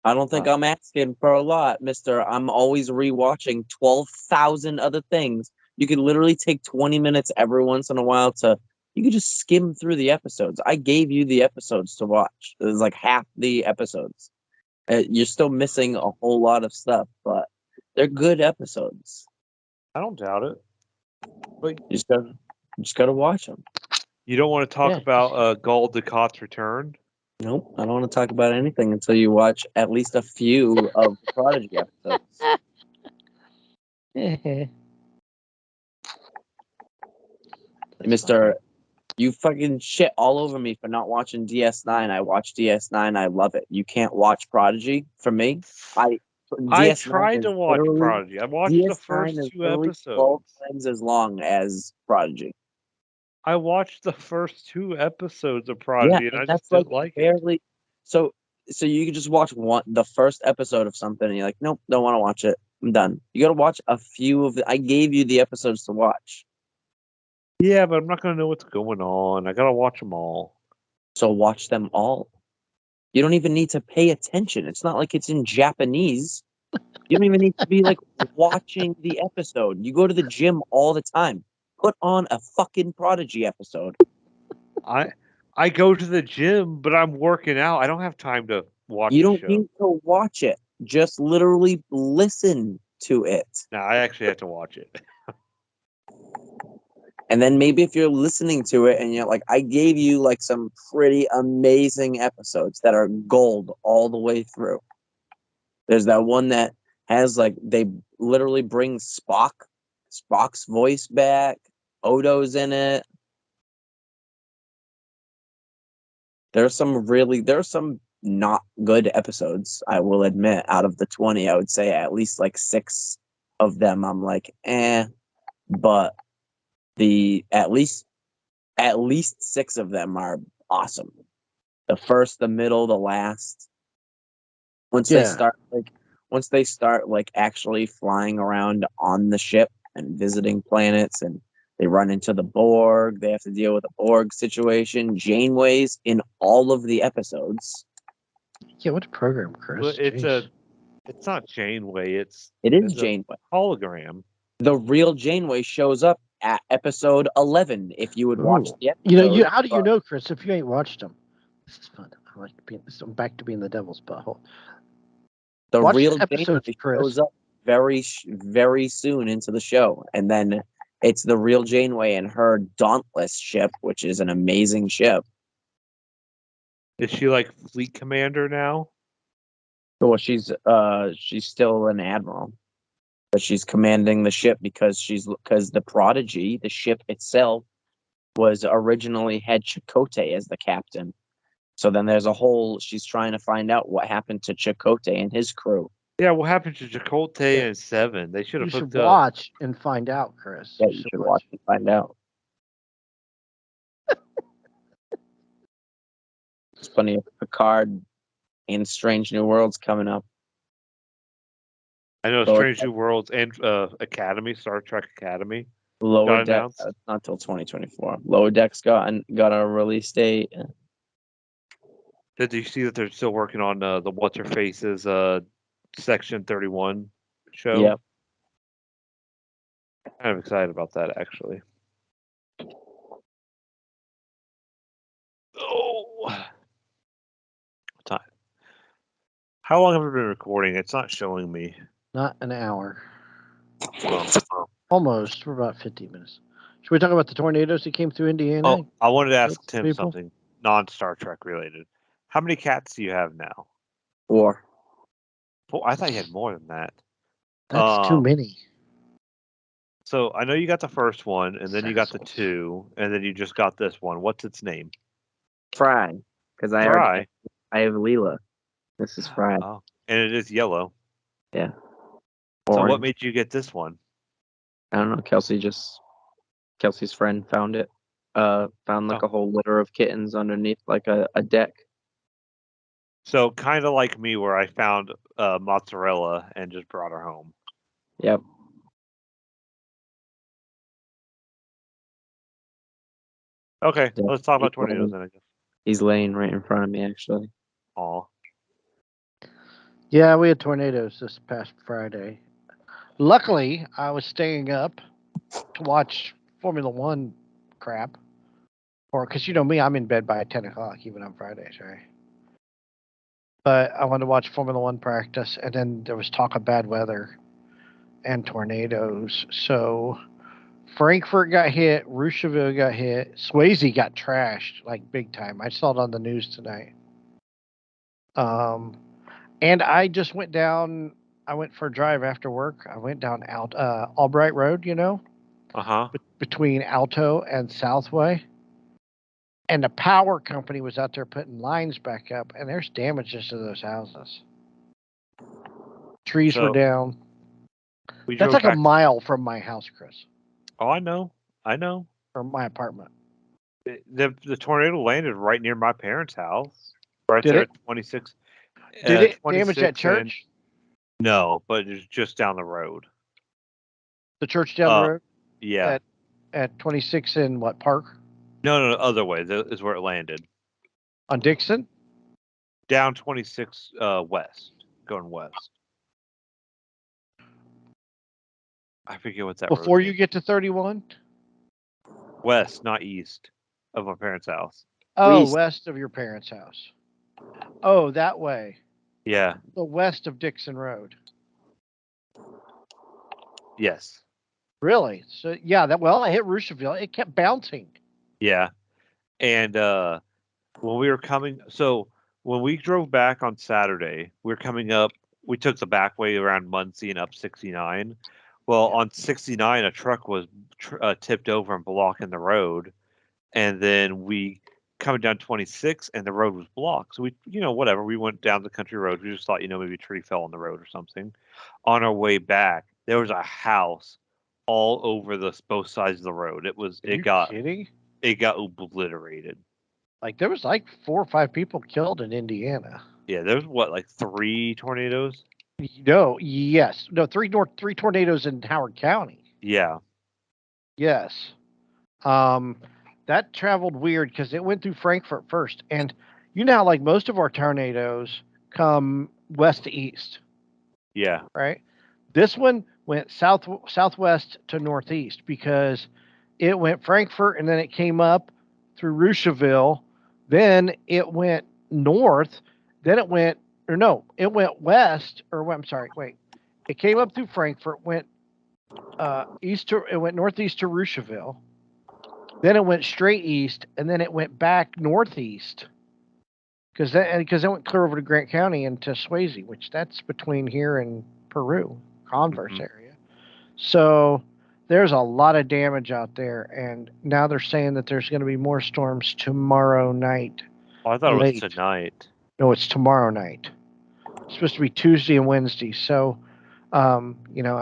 I don't think I'm asking for a lot, mister. I'm always rewatching 12,000 other things. You could literally take 20 minutes every once in a while you could just skim through the episodes. I gave you the episodes to watch. It was like half the episodes. You're still missing a whole lot of stuff, but they're good episodes. I don't doubt it. But you just gotta watch them. You don't want to talk about Gul Dukat's return? Nope, I don't want to talk about anything until you watch at least a few of the Prodigy episodes. Mister, you fucking shit all over me for not watching DS9. I watched DS9. I love it. You can't watch Prodigy for me. I tried to watch Prodigy. I watched DS9 the first is 2 12 episodes. times as long as Prodigy. I watched the first 2 episodes of Prodigy, and I just didn't like it. So you can just watch the first episode of something, and you're like, nope, don't want to watch it. I'm done. You got to watch a few of I gave you the episodes to watch. Yeah, but I'm not going to know what's going on. I got to watch them all. So watch them all. You don't even need to pay attention. It's not like it's in Japanese. You don't even need to be like watching the episode. You go to the gym all the time. Put on a fucking Prodigy episode. I go to the gym, but I'm working out. I don't have time to watch You don't show. need to watch it. Just literally listen to it. No, I actually have to watch it. And then maybe if you're listening to it and you're like, I gave you like some pretty amazing episodes that are gold all the way through. There's that one that has like, they literally bring Spock's voice back. Odo's in it. There's some not good episodes, I will admit. Out of the 20, I would say at least like 6 of them I'm like, but at least 6 of them are awesome. The first, the middle, the last. Once they start like actually flying around on the ship and visiting planets, and they run into the Borg, they have to deal with a Borg situation. Janeway's in all of the episodes. Yeah, what a program, Chris. Well, it's not Janeway. It is Janeway. Hologram. The real Janeway shows up at episode 11. If you would watch the episode, how do you know, Chris? If you ain't watched them, this is fun. I like being. I'm back to being the devil's butthole. The watch real the episode, Janeway Chris. shows up very soon into the show, and then it's the real Janeway and her Dauntless ship, which is an amazing ship. Is she like fleet commander now? Well, she's still an admiral, but she's commanding the ship because the Prodigy, the ship itself, was originally had Chakotay as the captain. So then there's she's trying to find out what happened to Chakotay and his crew. Yeah, what happened to Chakotay and Seven? They should have hooked up. Watch and find out, Chris. Yeah, you should watch and find out. There's plenty of Picard and Strange New Worlds coming up. I know Strange New Worlds and Academy, Star Trek Academy. Lower Deck, not till 2024. Lower Deck's got a release date. Did you see that they're still working on the What's Her Face's Section 31 show? Yep. Kind of excited about that, actually. Oh, what time How long have we been recording? It's not showing me. Not an hour. Oh. Almost. We're about 50 minutes. Should we talk about the tornadoes that came through Indiana? Oh, I wanted to ask Tim people? something non-Star Trek related. How many cats do you have now? 4. I thought you had more than that. That's too many. So I know you got the first one, and then you got the 2, and then you just got this one. What's its name? Fry. Because I have Leela. This is Fry. Oh, and it is yellow. Yeah. So what made you get this one? I don't know. Kelsey's friend found it. Found like a whole litter of kittens underneath like a deck. So kind of like me, where I found mozzarella and just brought her home. Yep. Okay, let's talk about tornadoes then, I guess. He's laying right in front of me, actually. Aw. Yeah, we had tornadoes this past Friday. Luckily, I was staying up to watch Formula One crap. Or, because you know me, I'm in bed by 10 o'clock, even on Fridays, right? But I wanted to watch Formula One practice, and then there was talk of bad weather and tornadoes. So Frankfurt got hit, Roosevelt got hit, Swayze got trashed, like big time. I saw it on the news tonight. And I just went down. I went for a drive after work. I went down Albright Road, you know, between Alto and Southway. And the power company was out there putting lines back up, and there's damages to those houses. Trees were down. That's like a mile from my house, Chris. Oh, I know. From my apartment. The tornado landed right near my parents' house. Right Did there it? at 26. Did it damage that church? No, but it's just down the road. The church down the road? Yeah. At 26 in what, Park? No, other way. That is where it landed. On Dixon? Down 26 west. Going west. I forget what that Before road you get to 31? West, not east of my parents' house. Oh, west of your parents' house. Oh, that way. Yeah. The west of Dixon Road. Yes. Really? So yeah, I hit Roosevelt. It kept bouncing. Yeah. And when we were coming, so when we drove back on Saturday, we were coming up, we took the back way around Muncie and up 69. Well, on 69, a truck was tipped over and blocking the road. And then we coming down 26 and the road was blocked. So we, whatever, we went down the country road. We just thought, maybe a tree fell on the road or something. On our way back, there was a house all over both sides of the road. Kidding? It got obliterated. Like there was like 4 or 5 people killed in Indiana. Yeah, there's like 3 tornadoes? No, yes. No, 3 tornadoes in Howard County. Yeah. Yes. That traveled weird because it went through Frankfurt first. And you know how like most of our tornadoes come west to east. Yeah. Right? This one went southwest to northeast because it went Frankfurt and then it came up through Roosevelt. Then it went north. Then it went west. It came up through Frankfurt, went it went northeast to Roosevelt. Then it went straight east, and then it went back northeast because it went clear over to Grant County into Swayze, which that's between here and Peru, Converse area. So there's a lot of damage out there, and now they're saying that there's going to be more storms tomorrow night. Oh, I thought it was tonight. No, it's tomorrow night. It's supposed to be Tuesday and Wednesday. So, I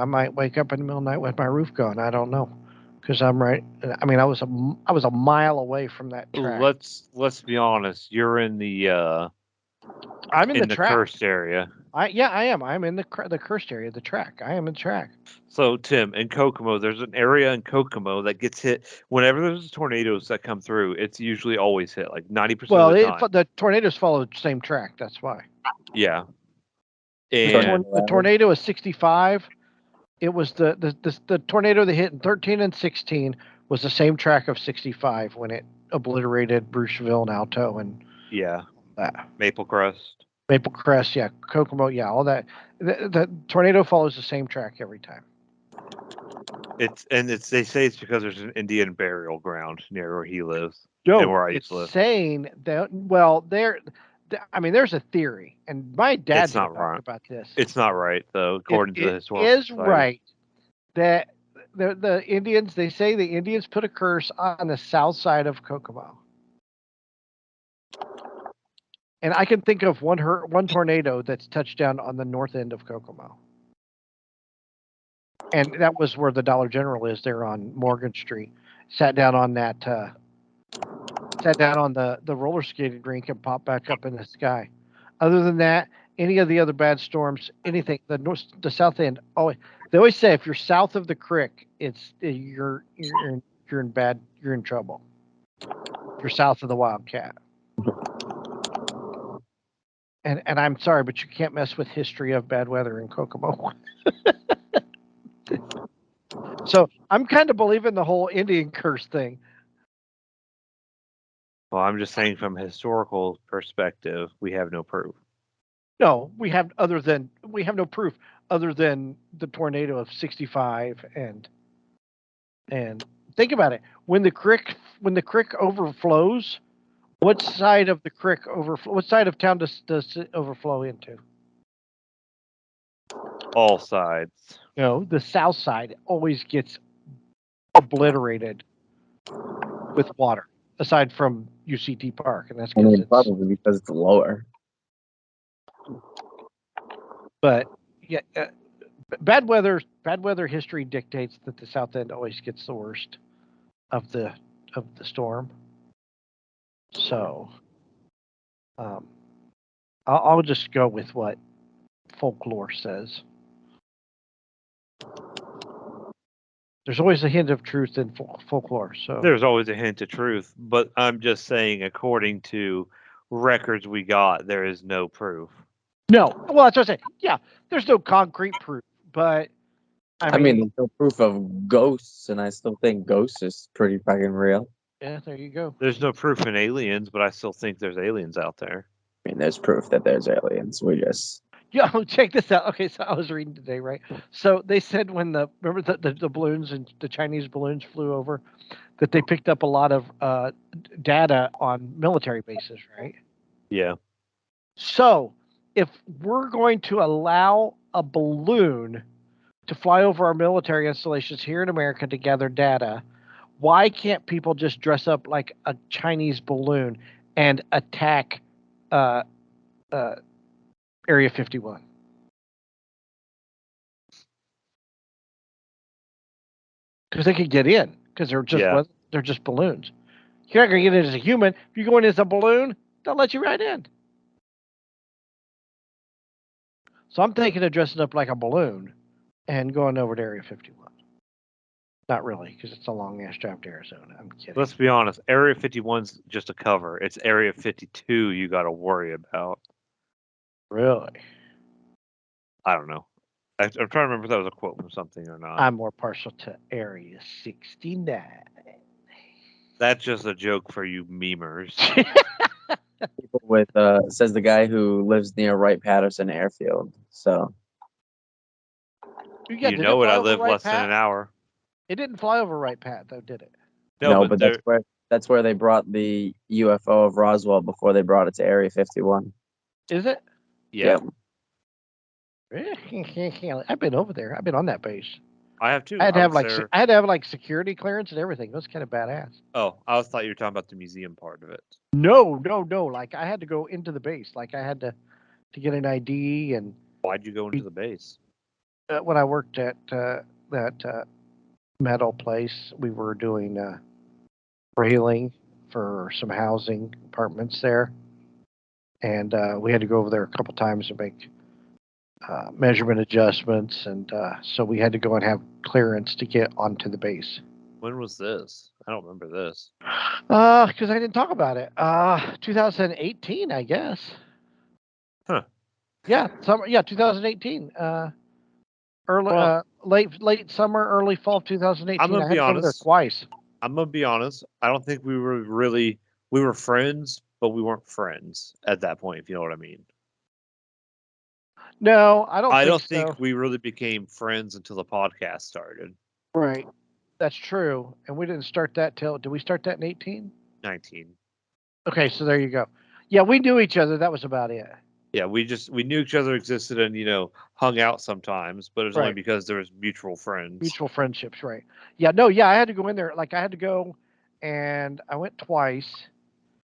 might wake up in the middle of the night with my roof going. I don't know. Because I'm right. I mean, I was a mile away from that track. Let's be honest. You're in the I'm in the track. Cursed area. I am. I'm in the cursed area, the track. I am in the track. So Tim, in Kokomo, there's an area in Kokomo that gets hit whenever there's tornadoes that come through. It's usually always hit, like 90% of the time. The tornadoes follow the same track. That's why. Yeah. And the tornado is 65. It was the tornado that hit in 13 and 16 was the same track of 65 when it obliterated Bruceville and Alto and Maple Crest. Maple Crest, yeah, Kokomo, yeah, all that. The tornado follows the same track every time. They say it's because there's an Indian burial ground near where he lives. No, and where I used it's to live. saying that. Well, I mean, there's a theory, and my dad It's did not talk right. about this. It's not right though, according to the It historical is society. right that the Indians. They say the Indians put a curse on the south side of Kokomo. And I can think of one tornado that's touched down on the north end of Kokomo. And that was where the Dollar General is there on Morgan Street. Sat down on the roller skating rink and popped back up in the sky. Other than that, any of the other bad storms, anything, the south end, they always say if you're south of the creek, you're in trouble. If you're south of the Wildcat. And I'm sorry, but you can't mess with history of bad weather in Kokomo. So I'm kind of believing the whole Indian curse thing. Well, I'm just saying from a historical perspective, we have no proof. No, we have no proof other than the tornado of '65 and think about it. When the creek overflows, what side of the creek what side of town does it overflow into? All sides. No, the south side always gets obliterated with water, aside from UCT Park, and that's because probably because it's lower. But yeah, bad weather history dictates that the south end always gets the worst of the storm. So, I'll just go with what folklore says. There's always a hint of truth in folklore. So there's always a hint of truth, but I'm just saying, according to records we got, there is no proof. No, well, that's what I say. Yeah, there's no concrete proof, but I mean, there's no proof of ghosts, and I still think ghosts is pretty fucking real. Yeah, there you go. There's no proof in aliens, but I still think there's aliens out there. I mean, there's proof that there's aliens. We just Yo, check this out. Okay, so I was reading today, right? So they said when remember the balloons and the Chinese balloons flew over, that they picked up a lot of data on military bases, right? Yeah. So if we're going to allow a balloon to fly over our military installations here in America to gather data, why can't people just dress up like a Chinese balloon and attack Area 51? Because they could get in, because they're just balloons. You're not going to get in as a human. If you go in as a balloon, they'll let you right in. So I'm thinking of dressing up like a balloon and going over to Area 51. Not really, because it's a long ass drive to Arizona. I'm kidding. Let's be honest. Area 51's just a cover. It's Area 52 you got to worry about. Really? I don't know. I'm trying to remember if that was a quote from something or not. I'm more partial to Area 69. That's just a joke for you memers. people with says the guy who lives near Wright-Patterson Airfield. So Yeah, you know it. I live less Wright-Patt? than an hour. It didn't fly over Wright-Patt, though, did it? no, but that's where they brought the UFO of Roswell before they brought it to Area 51. Is it? Yeah. I've been over there. I've been on that base. I have too. I had to have like security clearance and everything. It was kind of badass. Oh, I thought you were talking about the museum part of it. No. Like I had to go into the base. Like I had to get an ID. And why'd you go into the base? When I worked at that metal place, we were doing railing for some housing apartments there, and we had to go over there a couple times to make measurement adjustments, and so we had to go and have clearance to get onto the base. When was this? I don't remember this. Because I didn't talk about it. 2018, I guess. Huh. Yeah, summer. Yeah, 2018. Late summer, early fall of 2018. I'm gonna be honest. There twice. I'm gonna be honest. I don't think we were friends, but we weren't friends at that point. If you know what I mean. No, I don't I think don't so. think we really became friends until the podcast started. Right. That's true. And we didn't start that till, did we start that in 18? 19. Okay, so there you go. Yeah, we knew each other. That was about it. Yeah, we knew each other existed and hung out sometimes, but it was only Right. because there was mutual friends. Mutual friendships, right? Yeah, no, yeah, I had to go in there. Like I had to go, and I went twice,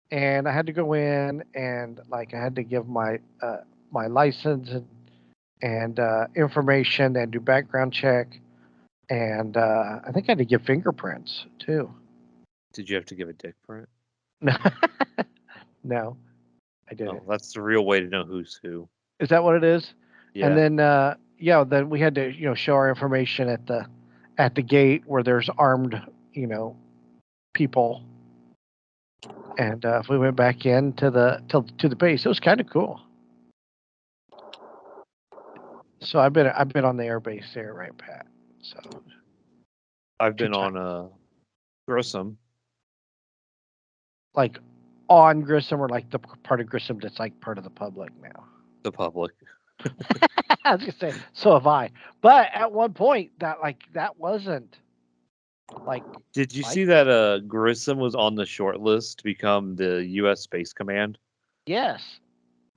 and I had to go in and like I had to give my my license and information and do background check, and I think I had to give fingerprints too. Did you have to give a dick print? No, I didn't. Oh, that's the real way to know who's who. Is that what it is? Yeah. And then yeah, then we had to show our information at the gate where there's armed people, and if we went back in to the base, it was kind of cool. So I've been on the air base there, right, Pat? So I've been on Grissom. Like on Grissom, or like the part of Grissom that's like part of the public now. The public. I was gonna say, so have I. But at one point, that wasn't like. Did you see that Grissom was on the short list to become the U.S. Space Command? Yes,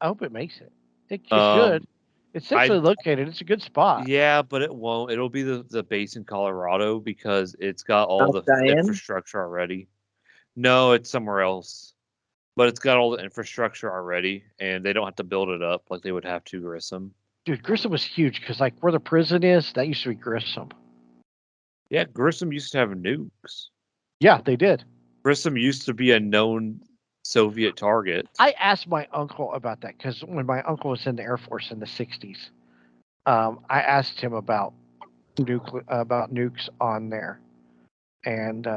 I hope it makes it. It should. It's centrally located. It's a good spot. Yeah, but it won't. It'll be the base in Colorado because it's got all the infrastructure already. No, it's somewhere else. But it's got all the infrastructure already, and they don't have to build it up like they would have to Grissom. Dude, Grissom was huge because like where the prison is, that used to be Grissom. Yeah, Grissom used to have nukes. Yeah, they did. Grissom used to be a known Soviet target. I asked my uncle about that because when my uncle was in the Air Force in the 60s, I asked him about nukes on there, and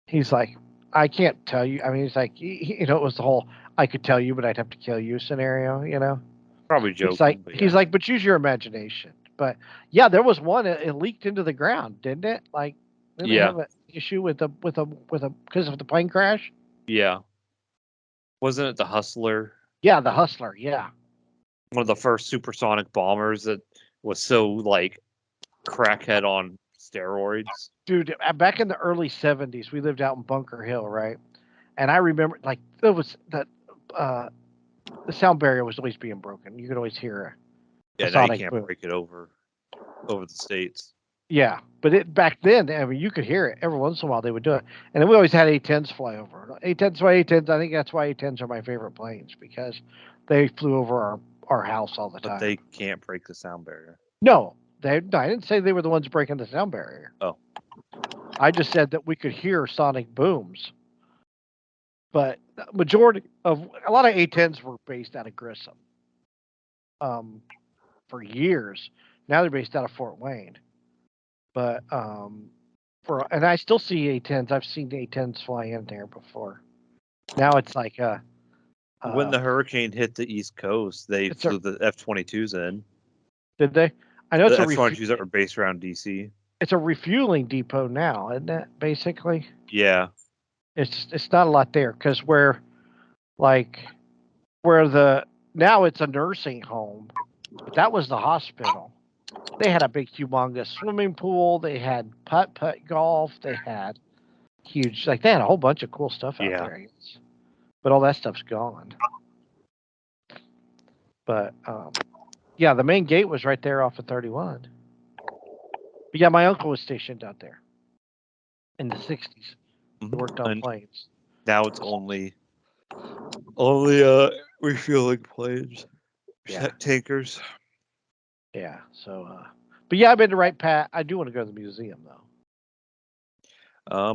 he's like, I can't tell you. I mean, he's like, it was the whole I could tell you, but I'd have to kill you scenario. Probably joking. He's like, but use your imagination. But yeah, there was one. It leaked into the ground, didn't it? Like, didn't they have an issue with because of the plane crash? Yeah. Wasn't it the Hustler? Yeah, the Hustler. Yeah. One of the first supersonic bombers that was so like crackhead on steroids. Dude, back in the early 70s, we lived out in Bunker Hill, right? And I remember like there was that the sound barrier was always being broken. You could always hear a now you can't boom. Break it over the states. Yeah, but back then, I mean, you could hear it every once in a while. They would do it, and then we always had A-10s fly over. A-10s, why A-10s? I think that's why A-10s are my favorite planes because they flew over our house all the time. But they can't break the sound barrier. No, I didn't say they were the ones breaking the sound barrier. Oh, I just said that we could hear sonic booms. But the majority of a lot of A-10s were based out of Grissom. For years. Now they're based out of Fort Wayne. But and I still see A-10s. I've seen A-10s fly in there before. Now it's like when the hurricane hit the East Coast, they flew the F-22s in. Did they? I know the F-22s that were based around DC. It's a refueling depot now, isn't it? Basically. Yeah. It's not a lot there because now it's a nursing home, but that was the hospital. They had a big, humongous swimming pool. They had putt golf. They had huge, they had a whole bunch of cool stuff out there. I guess. But all that stuff's gone. But yeah, the main gate was right there off of 31. But yeah, my uncle was stationed out there in the 60s. He worked on planes. Now it's only refueling planes. Yeah. Tankers. Yeah. So, but yeah, I've been to Wright Pat. I do want to go to the museum though.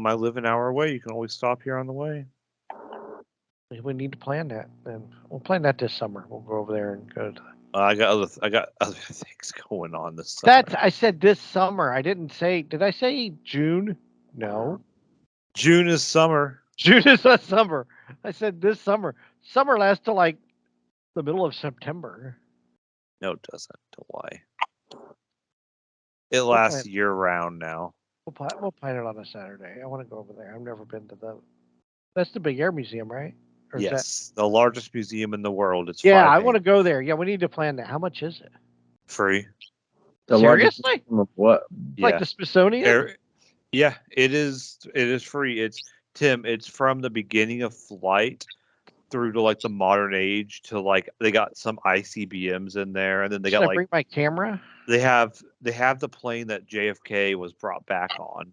I live an hour away. You can always stop here on the way. We need to plan that. Then we'll plan that this summer. We'll go over there and go to. I got other things going on this summer. I said this summer. I didn't say. Did I say June? No. June is summer. June is not summer. I said this summer. Summer lasts till like the middle of September. No, it doesn't. Why? It lasts year round now. We'll plan it on a Saturday. I want to go over there. I've never been to that's the big air museum, right? Or is Yes, the largest museum in the world. It's Yeah, 5 I want to acres. go there. Yeah, we need to plan that. How much is it? Free. The largest Seriously? museum of what? Like Yeah. the Smithsonian? Yeah, it is. It is free. It's Tim. It's from the beginning of flight through to like the modern age to like they got some ICBMs in there, and then they Should got I like bring my camera? they have the plane that JFK was brought back on,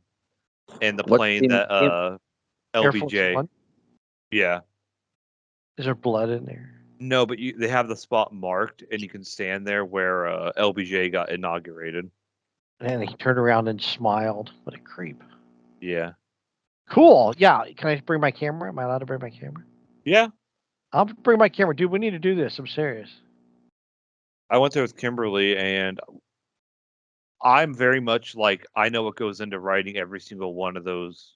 and the What's plane the that museum? Air Force LBJ. One? Yeah. Is there blood in there? No, but they have the spot marked, and you can stand there where LBJ got inaugurated. And he turned around and smiled. What a creep. Yeah. Cool. Yeah. Can I bring my camera? Am I allowed to bring my camera? Yeah. I'll bring my camera. Dude, we need to do this. I'm serious. I went there with Kimberly, and I'm very much like I know what goes into writing every single one of those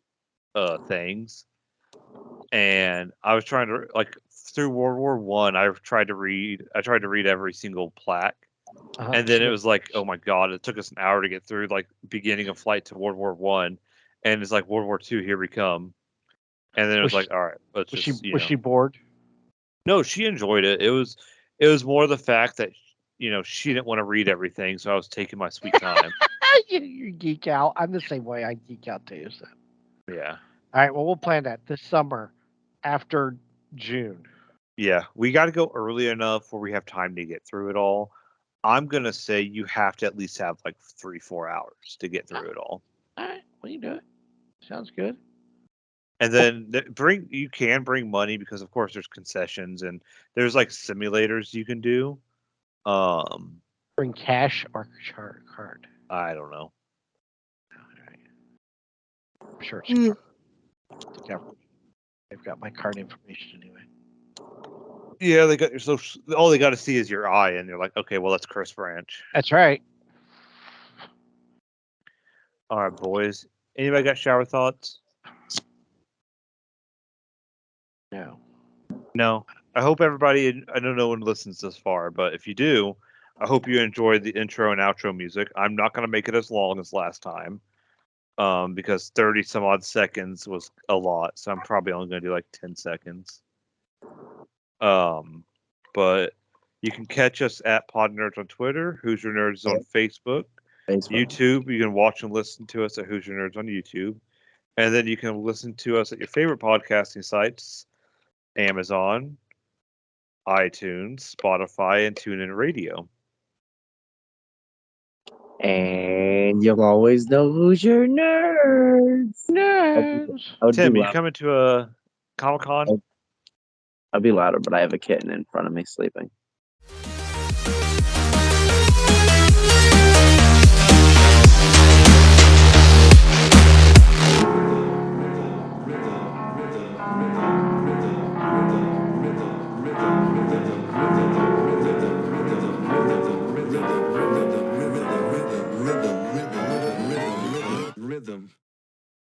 things. And I was trying to like through World War One, I tried to read every single plaque. And then it was like, oh my god, it took us an hour to get through like beginning of flight to World War One, and it's like World War Two, here we come. And then it was like, all right, let's Was just she bored? No, she enjoyed it. It was more the fact that she didn't want to read everything, so I was taking my sweet time. You geek out. I'm the same way. I geek out too. So. Yeah. All right. Well, we'll plan that this summer after June. Yeah, we got to go early enough where we have time to get through it all. I'm gonna say you have to at least have like 3-4 hours to get through it all. All right. We can do it. Sounds good. And then you can bring money because of course there's concessions and there's like simulators you can do. Bring cash or card. I don't know. All right. I'm sure it's they've got my card information anyway. Yeah, they got your social. All they got to see is your eye, and you're like, okay, well that's Chris Rants. That's right. All right, boys. Anybody got shower thoughts? No. No. I hope everybody. I don't know one listens this far, but if you do, I hope you enjoyed the intro and outro music. I'm not going to make it as long as last time, because 30 some odd seconds was a lot, so I'm probably only going to do like 10 seconds. But you can catch us at Pod Nerds on Twitter, Who's Your Nerds on Facebook. YouTube, you can watch and listen to us at Who's Your Nerds on YouTube. And then you can listen to us at your favorite podcasting sites, Amazon, iTunes, Spotify, and TuneIn Radio. And you'll always know who's your nerds. Tim, you coming to a Comic-Con? I'll be louder, but I have a kitten in front of me sleeping.